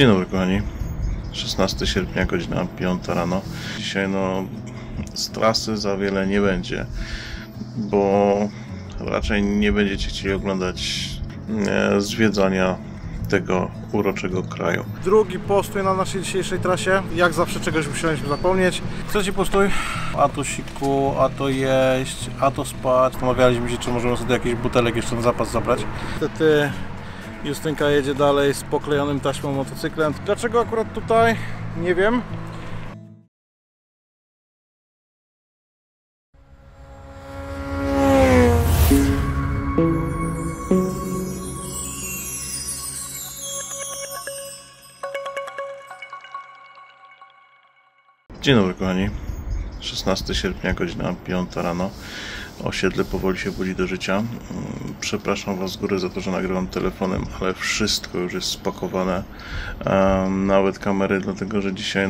Dzień dobry kochani, 16 sierpnia, godzina 5 rano. Dzisiaj z trasy za wiele nie będzie, bo raczej nie będziecie chcieli oglądać zwiedzania tego uroczego kraju. Drugi postój na naszej dzisiejszej trasie. Jak zawsze czegoś musieliśmy zapomnieć. Trzeci postój. A to siku, a to jeść, a to spać. Zastanawialiśmy się, czy możemy sobie jakiś butelek jeszcze na zapas zabrać. Niestety Justynka jedzie dalej z poklejonym taśmą motocyklem. Dlaczego akurat tutaj? Nie wiem. Dzień dobry kochani, 16 sierpnia, godzina 5 rano. Osiedle powoli się budzi do życia. Przepraszam Was z góry za to, że nagrywam telefonem, ale wszystko już jest spakowane, nawet kamery, dlatego że dzisiaj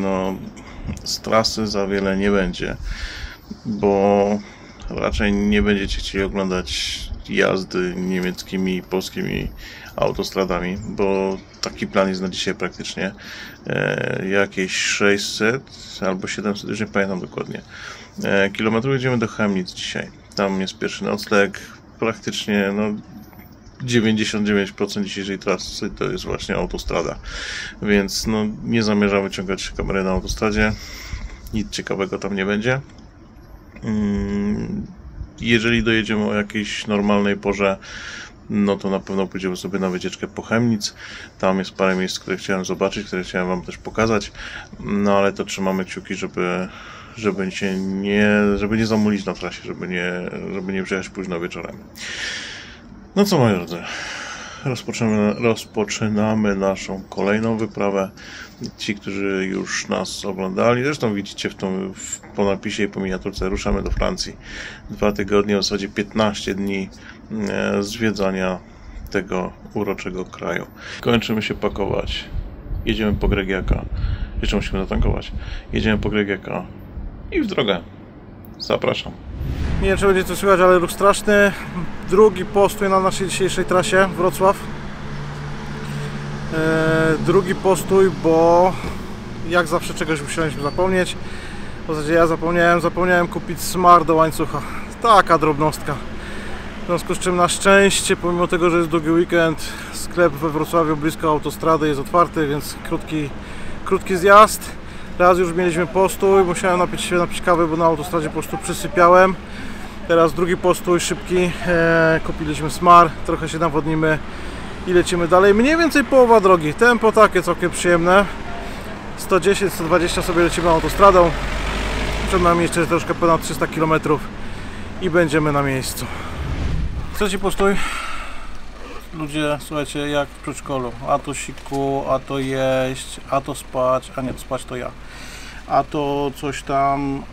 z trasy za wiele nie będzie, bo raczej nie będziecie chcieli oglądać jazdy niemieckimi i polskimi autostradami, bo taki plan jest na dzisiaj praktycznie. Jakieś 600 albo 700, już nie pamiętam dokładnie, kilometrów jedziemy do Chemnitz dzisiaj. Tam jest pierwszy nocleg. Praktycznie 99% dzisiejszej trasy to jest właśnie autostrada, więc nie zamierzam wyciągać kamery na autostradzie, nic ciekawego tam nie będzie. Jeżeli dojedziemy o jakiejś normalnej porze, to na pewno pójdziemy sobie na wycieczkę po Chemnitz. Tam jest parę miejsc, które chciałem zobaczyć, które chciałem Wam też pokazać, ale to trzymamy kciuki, żeby nie zamulić na trasie, żeby nie przyjechać późno wieczorem. No co, moi drodzy, rozpoczynamy naszą kolejną wyprawę. Ci, którzy już nas oglądali, zresztą widzicie po napisie i po miniaturce, ruszamy do Francji. 2 tygodnie, w zasadzie 15 dni zwiedzania tego uroczego kraju. Kończymy się pakować. Jedziemy po Gregiaka. Jeszcze musimy zatankować. Jedziemy po Gregiaka i w drogę. Zapraszam. Nie wiem, czy będzie to słychać, ale ruch straszny. Drugi postój na naszej dzisiejszej trasie, Wrocław. Drugi postój, bo jak zawsze czegoś musieliśmy zapomnieć. W zasadzie ja zapomniałem kupić smar do łańcucha. Taka drobnostka. W związku z czym na szczęście, pomimo tego, że jest długi weekend, sklep we Wrocławiu blisko autostrady jest otwarty, więc krótki zjazd. Raz już mieliśmy postój, musiałem napić kawy, bo na autostradzie po prostu przysypiałem. Teraz drugi postój szybki, kupiliśmy smar, trochę się nawodnimy i lecimy dalej. Mniej więcej połowa drogi, tempo takie całkiem przyjemne. 110-120 sobie lecimy autostradą. Przed nami jeszcze troszkę ponad 300 km i będziemy na miejscu. Trzeci postój. Ludzie, słuchajcie, jak w przedszkolu. A to siku, a to jeść, a to spać, a nie, spać to ja. A to coś tam,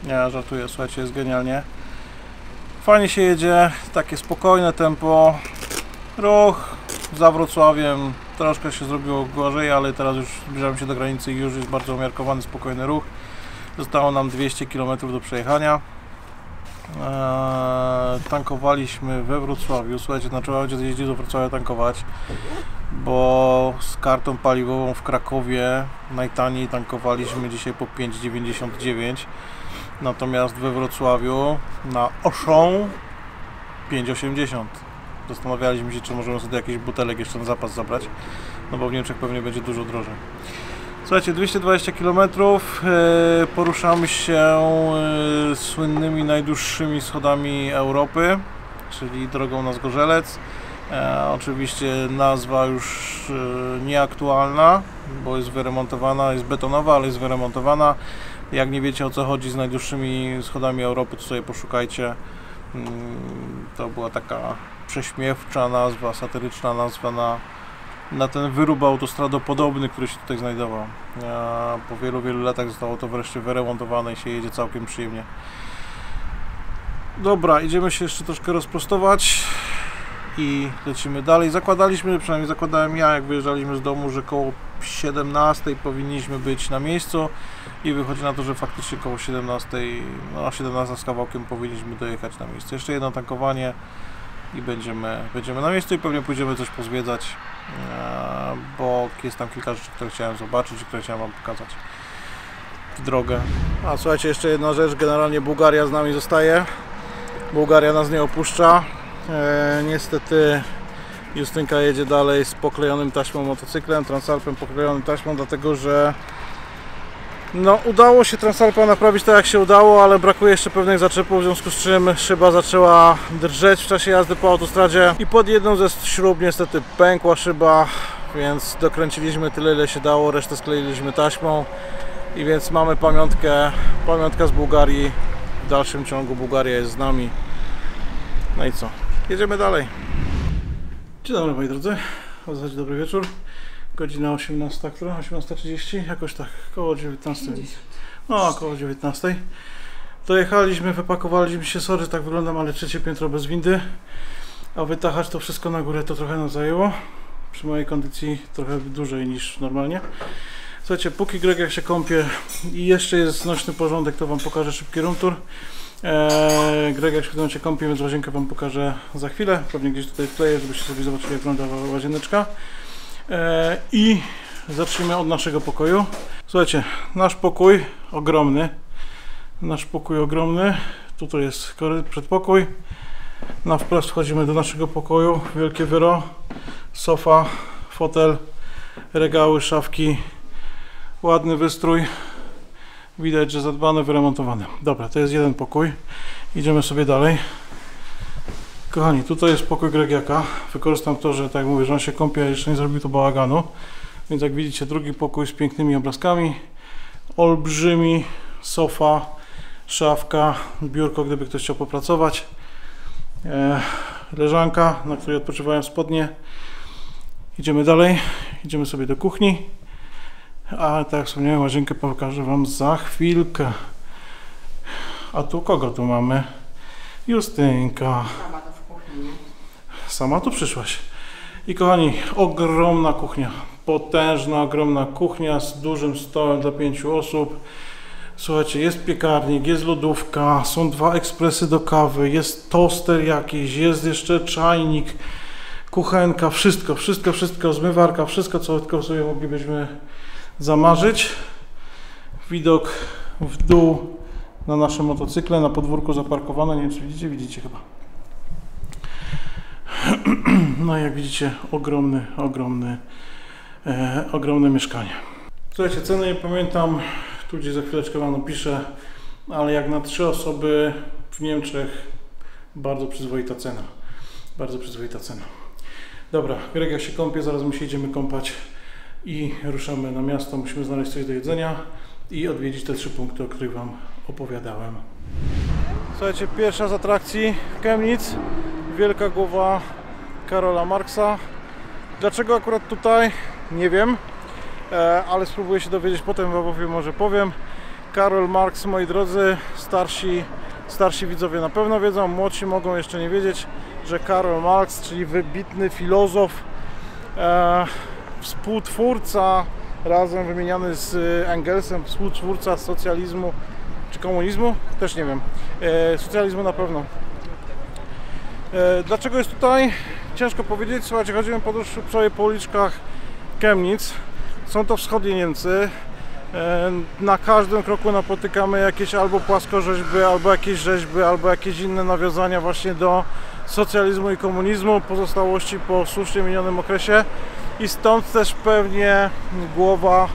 nie, żartuję, słuchajcie, jest genialnie. Fajnie się jedzie, takie spokojne tempo. Ruch za Wrocławiem troszkę się zrobiło gorzej, ale teraz już zbliżamy się do granicy i już jest bardzo umiarkowany, spokojny ruch. Zostało nam 200 km do przejechania. Tankowaliśmy we Wrocławiu. Słuchajcie, trzeba będzie jeździć do Wrocławia tankować, bo z kartą paliwową w Krakowie najtaniej tankowaliśmy dzisiaj po 5,99, natomiast we Wrocławiu na Auchan 5,80. Zastanawialiśmy się, czy możemy sobie jakiś butelek jeszcze na zapas zabrać, bo w Niemczech pewnie będzie dużo drożej. Słuchajcie, 220 km, poruszamy się słynnymi najdłuższymi schodami Europy, czyli drogą na Zgorzelec. Oczywiście nazwa już nieaktualna, bo jest wyremontowana, jest betonowa, ale jest wyremontowana. Jak nie wiecie, o co chodzi z najdłuższymi schodami Europy, to sobie poszukajcie. To była taka prześmiewcza nazwa, satyryczna nazwa na ten wyrób autostradopodobny, który się tutaj znajdował. Po wielu latach zostało to wreszcie wyremontowane i się jedzie całkiem przyjemnie. Dobra, idziemy się jeszcze troszkę rozprostować i lecimy dalej. Przynajmniej zakładałem ja, jak wyjeżdżaliśmy z domu, że koło 17 powinniśmy być na miejscu i wychodzi na to, że faktycznie koło 17, 17 z kawałkiem powinniśmy dojechać na miejsce. Jeszcze jedno tankowanie i będziemy na miejscu i pewnie pójdziemy coś pozwiedzać, bo jest tam kilka rzeczy, które chciałem zobaczyć i które chciałem Wam pokazać w drogę. A słuchajcie, jeszcze jedna rzecz, generalnie Bułgaria z nami zostaje. Bułgaria nas nie opuszcza. Niestety Justynka jedzie dalej z poklejonym taśmą motocyklem, Transalpem poklejonym taśmą, dlatego że no, udało się Transalpa naprawić tak jak się udało, ale brakuje jeszcze pewnych zaczepów, w związku z czym szyba zaczęła drżeć w czasie jazdy po autostradzie i pod jedną ze śrub niestety pękła szyba, więc dokręciliśmy tyle ile się dało, resztę skleiliśmy taśmą i więc mamy pamiątka z Bułgarii. W dalszym ciągu Bułgaria jest z nami. No i co? Jedziemy dalej. Dzień dobry moi drodzy, w zasadzie dobry wieczór. Godzina 18, która? 18:30? Jakoś tak, koło 19. No, około 19. Dojechaliśmy, wypakowaliśmy się, sorry, tak wyglądam, ale trzecie piętro bez windy. A wytachać to wszystko na górę to trochę nam zajęło. Przy mojej kondycji trochę dłużej niż normalnie. Słuchajcie, póki Greg się kąpie i jeszcze jest znośny porządek, to Wam pokażę szybki room tour. Greg jak się w tym momencie kąpie, więc łazienkę Wam pokażę za chwilę. Pewnie gdzieś tutaj wkleję, żebyście sobie zobaczyli, jak wygląda łazieneczka. I zacznijmy od naszego pokoju. Słuchajcie, nasz pokój ogromny. Tutaj jest przedpokój. Na wprost wchodzimy do naszego pokoju. Wielkie wyro, sofa, fotel, regały, szafki. Ładny wystrój. Widać, że zadbane, wyremontowane. Dobra, to jest jeden pokój. Idziemy sobie dalej. Kochani, tutaj jest pokój Gregiaka. Wykorzystam to, że tak jak mówię, że on się kąpie, a jeszcze nie zrobił to bałaganu. Więc jak widzicie, drugi pokój z pięknymi obrazkami. Olbrzymi, sofa, szafka, biurko, gdyby ktoś chciał popracować. Leżanka, na której odpoczywają spodnie. Idziemy dalej. Idziemy sobie do kuchni. A tak jak wspomniałem, łazienkę pokażę Wam za chwilkę. A tu kogo tu mamy? Justynka. Sama tu przyszłaś. I kochani, ogromna kuchnia. Potężna, ogromna kuchnia z dużym stołem dla 5 osób. Słuchajcie, jest piekarnik, jest lodówka, są 2 ekspresy do kawy, jest toster jakiś, jest jeszcze czajnik, kuchenka, wszystko, zmywarka, wszystko, co tylko sobie moglibyśmy zamarzyć. Widok w dół na nasze motocykle, na podwórku zaparkowane, nie wiem czy widzicie chyba. No i jak widzicie, ogromne mieszkanie. Słuchajcie, ceny nie pamiętam, tu gdzieś za chwileczkę Wam napiszę, ale jak na 3 osoby w Niemczech bardzo przyzwoita cena. Dobra, Greg jak się kąpie, zaraz my się idziemy kąpać i ruszamy na miasto. Musimy znaleźć coś do jedzenia i odwiedzić te 3 punkty, o których Wam opowiadałem. Słuchajcie, pierwsza z atrakcji Chemnitz, wielka głowa Karola Marksa. Dlaczego akurat tutaj? Nie wiem, ale spróbuję się dowiedzieć potem, w może powiem. Karol Marx, moi drodzy, starsi widzowie na pewno wiedzą, młodsi mogą jeszcze nie wiedzieć, że Karol Marx, czyli wybitny filozof, współtwórca, razem wymieniany z Engelsem, współtwórca socjalizmu czy komunizmu, też nie wiem, socjalizmu na pewno. Dlaczego jest tutaj? Ciężko powiedzieć. Słuchajcie, chodzimy sobie po uliczkach Chemnitz. Są to wschodnie Niemcy. Na każdym kroku napotykamy jakieś albo płaskorzeźby, albo jakieś rzeźby, albo jakieś inne nawiązania właśnie do socjalizmu i komunizmu, pozostałości po słusznie minionym okresie. I stąd też pewnie głowa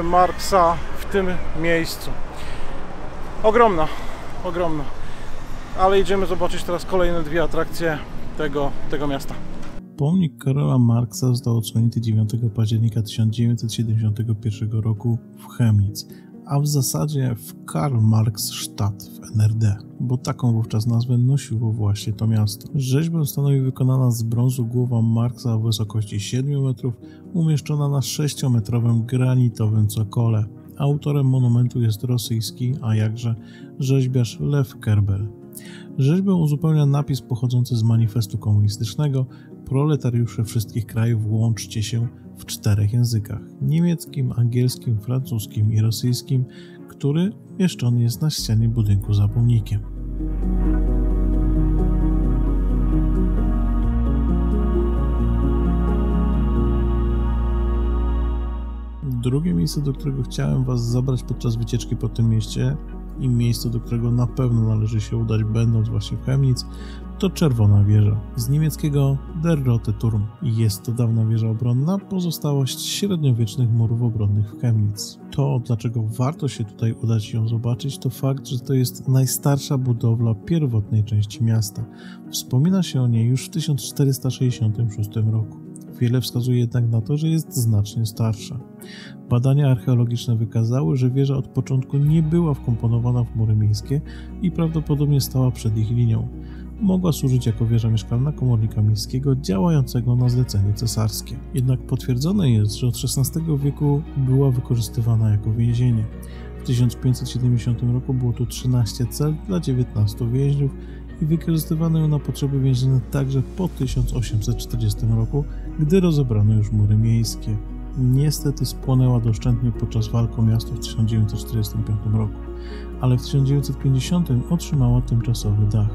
Marksa w tym miejscu. Ogromna. Ale idziemy zobaczyć teraz kolejne 2 atrakcje tego miasta. Pomnik Karola Marksa został odsłonięty 9 października 1971 roku w Chemnitz, a w zasadzie w Karl-Marx-Stadt w NRD, bo taką wówczas nazwę nosiło właśnie to miasto. Rzeźbę stanowi wykonana z brązu głowa Marksa o wysokości 7 metrów, umieszczona na 6-metrowym granitowym cokole. Autorem monumentu jest rosyjski, a jakże rzeźbiarz Lew Kerbel. Rzeźbę uzupełnia napis pochodzący z manifestu komunistycznego: proletariusze wszystkich krajów, łączcie się, w 4 językach: niemieckim, angielskim, francuskim i rosyjskim, który umieszczony jest na ścianie budynku za pomnikiem. Drugie miejsce, do którego chciałem Was zabrać podczas wycieczki po tym mieście i miejsce, do którego na pewno należy się udać, będąc właśnie w Chemnitz, to Czerwona Wieża. Z niemieckiego Der Rote Turm. Jest to dawna wieża obronna, pozostałość średniowiecznych murów obronnych w Chemnitz. To, dlaczego warto się tutaj udać i ją zobaczyć, to fakt, że to jest najstarsza budowla pierwotnej części miasta. Wspomina się o niej już w 1466 roku. Wiele wskazuje jednak na to, że jest znacznie starsza. Badania archeologiczne wykazały, że wieża od początku nie była wkomponowana w mury miejskie i prawdopodobnie stała przed ich linią. Mogła służyć jako wieża mieszkalna komornika miejskiego działającego na zlecenie cesarskie. Jednak potwierdzone jest, że od XVI wieku była wykorzystywana jako więzienie. W 1570 roku było tu 13 cel dla 19 więźniów i wykorzystywano ją na potrzeby więzienne także po 1840 roku, gdy rozebrano już mury miejskie. Niestety spłonęła doszczętnie podczas walk o miasto w 1945 roku, ale w 1950 otrzymała tymczasowy dach.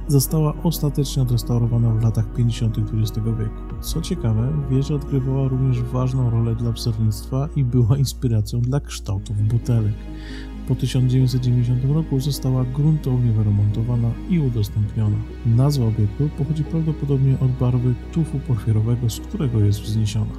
Została ostatecznie odrestaurowana w latach 50. XX wieku. Co ciekawe, wieża odgrywała również ważną rolę dla wzornictwa i była inspiracją dla kształtów butelek. Po 1990 roku została gruntownie wyremontowana i udostępniona. Nazwa obiektu pochodzi prawdopodobnie od barwy tufu porfirowego, z którego jest wzniesiona.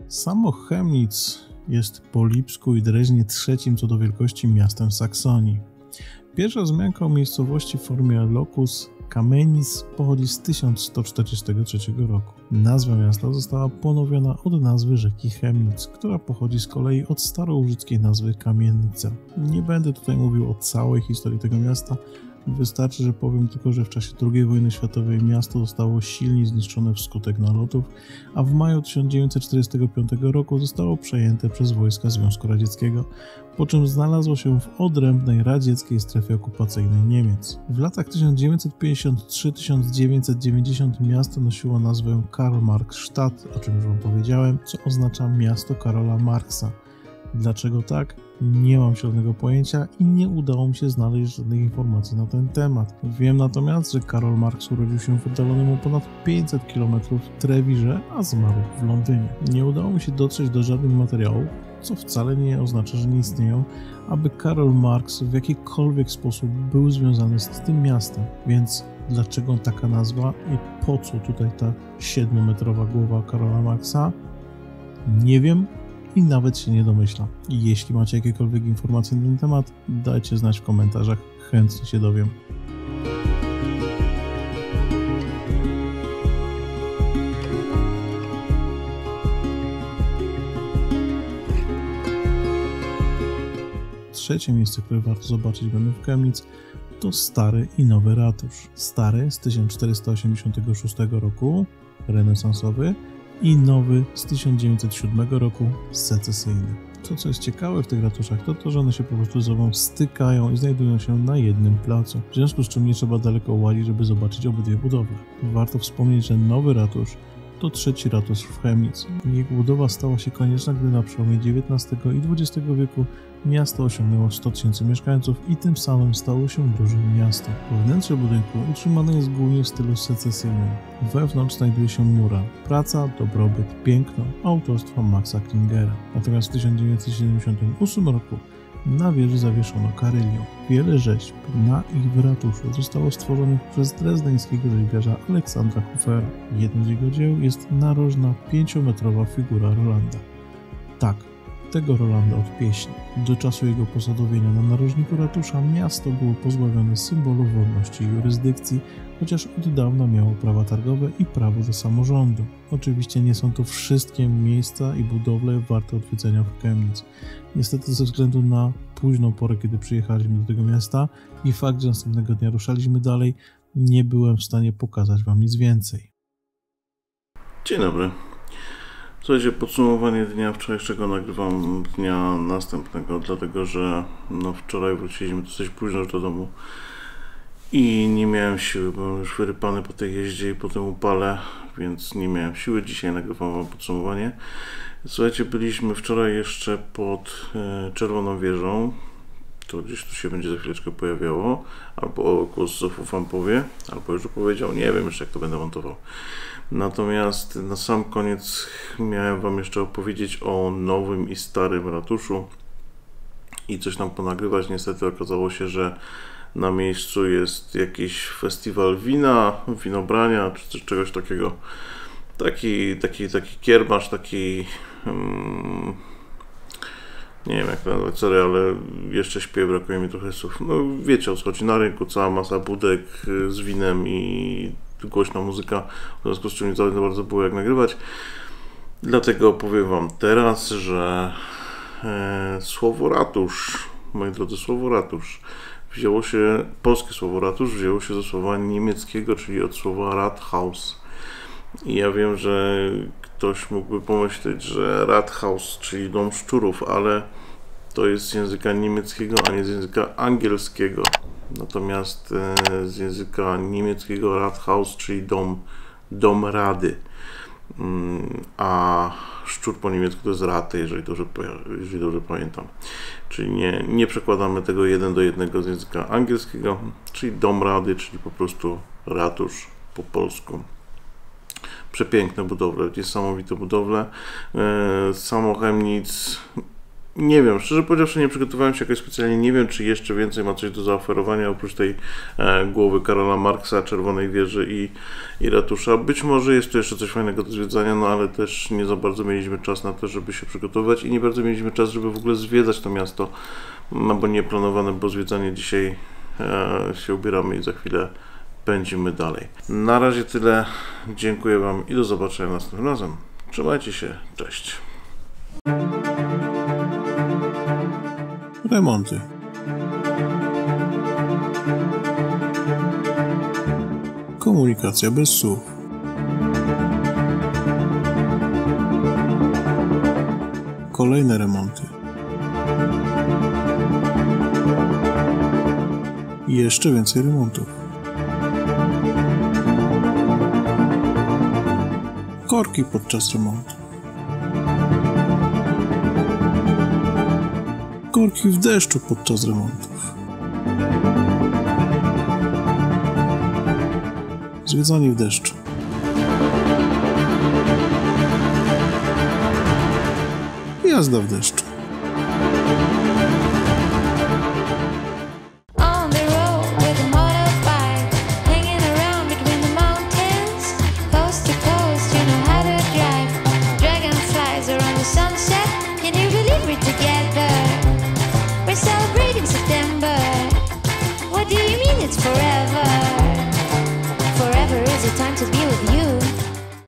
Samo Chemnitz jest po Lipsku i Dreźnie trzecim co do wielkości miastem Saksonii. Pierwsza wzmianka o miejscowości w formie locus Kamenis pochodzi z 1143 roku. Nazwa miasta została ponowiona od nazwy rzeki Chemnitz, która pochodzi z kolei od starołużyckiej nazwy Kamienica. Nie będę tutaj mówił o całej historii tego miasta. Wystarczy, że powiem tylko, że w czasie II wojny światowej miasto zostało silnie zniszczone wskutek nalotów, a w maju 1945 roku zostało przejęte przez wojska Związku Radzieckiego, po czym znalazło się w odrębnej radzieckiej strefie okupacyjnej Niemiec. W latach 1953-1990 miasto nosiło nazwę Karl-Marx-Stadt, o czym już Wam powiedziałem, co oznacza miasto Karola Marksa. Dlaczego tak? Nie mam zielonego pojęcia i nie udało mi się znaleźć żadnych informacji na ten temat. Wiem natomiast, że Karol Marx urodził się w oddalonym o ponad 500 km Trewirze, a zmarł w Londynie. Nie udało mi się dotrzeć do żadnych materiałów, co wcale nie oznacza, że nie istnieją, aby Karol Marx w jakikolwiek sposób był związany z tym miastem. Więc dlaczego taka nazwa i po co tutaj ta 7-metrowa głowa Karola Marksa? Nie wiem. I nawet się nie domyślam. Jeśli macie jakiekolwiek informacje na ten temat, dajcie znać w komentarzach, chętnie się dowiem. Trzecie miejsce, które warto zobaczyć będę w Chemnitz, to stary i nowy ratusz. Stary z 1486 roku, renesansowy, i nowy z 1907 roku, secesyjny. To, co jest ciekawe w tych ratuszach, to, że one się po prostu ze sobą stykają i znajdują się na jednym placu, w związku z czym nie trzeba daleko łazić, żeby zobaczyć obydwie budowle. Warto wspomnieć, że nowy ratusz to trzeci ratusz w Chemnitz. Jego budowa stała się konieczna, gdy na przełomie XIX i XX wieku miasto osiągnęło 100 000 mieszkańców i tym samym stało się dużym miastem. Wnętrze budynku utrzymane jest głównie w stylu secesyjnym. Wewnątrz znajduje się mura, praca, dobrobyt, piękno autorstwa Maxa Klingera. Natomiast w 1978 roku na wieży zawieszono karylią. Wiele rzeźb na ich w ratuszu zostało stworzonych przez drezdeńskiego rzeźbiarza Aleksandra Hufera. Jednym z jego dzieł jest narożna 5-metrowa figura Rolanda. Tak, tego Rolanda od pieśni. Do czasu jego posadowienia na narożniku ratusza miasto było pozbawione symbolu wolności i jurysdykcji, chociaż od dawna miało prawa targowe i prawo do samorządu. Oczywiście nie są to wszystkie miejsca i budowle warte odwiedzenia w Chemnitz. Niestety ze względu na późną porę, kiedy przyjechaliśmy do tego miasta i fakt, że następnego dnia ruszaliśmy dalej, nie byłem w stanie pokazać Wam nic więcej. Dzień dobry. Słuchajcie, podsumowanie dnia wczorajszego nagrywam dnia następnego, dlatego że wczoraj wróciliśmy dosyć późno już do domu i nie miałem siły, byłem już wyrypany po tej jeździe i po tym upale, więc nie miałem siły. Dzisiaj nagrywam wam podsumowanie. Słuchajcie, byliśmy wczoraj jeszcze pod Czerwoną Wieżą. To gdzieś tu się będzie za chwileczkę pojawiało, albo głos Zofów wam powie, albo już powiedział, nie wiem jeszcze jak to będę montował. Natomiast na sam koniec miałem wam jeszcze opowiedzieć o nowym i starym ratuszu i coś tam ponagrywać. Niestety okazało się, że na miejscu jest jakiś festiwal wina, winobrania, czy czegoś takiego. Taki kiermasz, taki... nie wiem jak to nazwać, sorry, ale jeszcze śpię, brakuje mi trochę słów. No wiecie o co chodzi, na rynku cała masa budek z winem i głośna muzyka, w związku z czym nie za bardzo było jak nagrywać. Dlatego powiem wam teraz, że słowo ratusz, moi drodzy, słowo ratusz wzięło się, polskie słowo ratusz wzięło się ze słowa niemieckiego, czyli od słowa Rathaus. I ja wiem, że ktoś mógłby pomyśleć, że Rathaus, czyli dom szczurów, ale to jest z języka niemieckiego, a nie z języka angielskiego. Natomiast z języka niemieckiego Rathaus, czyli dom rady. A szczur po niemiecku to jest Ratte, jeżeli dobrze pamiętam. Czyli nie przekładamy tego 1 do 1 z języka angielskiego, czyli dom rady, czyli po prostu ratusz po polsku. Przepiękne budowle, niesamowite budowle. Samo Chemnitz, nie wiem, szczerze powiedziawszy, nie przygotowałem się jakoś specjalnie, nie wiem, czy jeszcze więcej ma coś do zaoferowania oprócz tej głowy Karola Marksa, Czerwonej Wieży i ratusza. Być może jest tu jeszcze coś fajnego do zwiedzania, no ale też nie za bardzo mieliśmy czas na to, żeby się przygotować i nie bardzo mieliśmy czas, żeby w ogóle zwiedzać to miasto, no bo nie planowane było zwiedzanie. Dzisiaj się ubieramy i za chwilę pędzimy dalej. Na razie tyle. Dziękuję wam i do zobaczenia następnym razem. Trzymajcie się. Cześć. Remonty. Komunikacja bez słów. Kolejne remonty. I jeszcze więcej remontów. Korki podczas remontu. Korki w deszczu podczas remontów. Zwiedzanie w deszczu. Jazda w deszczu. Sunset, can you believe we're together?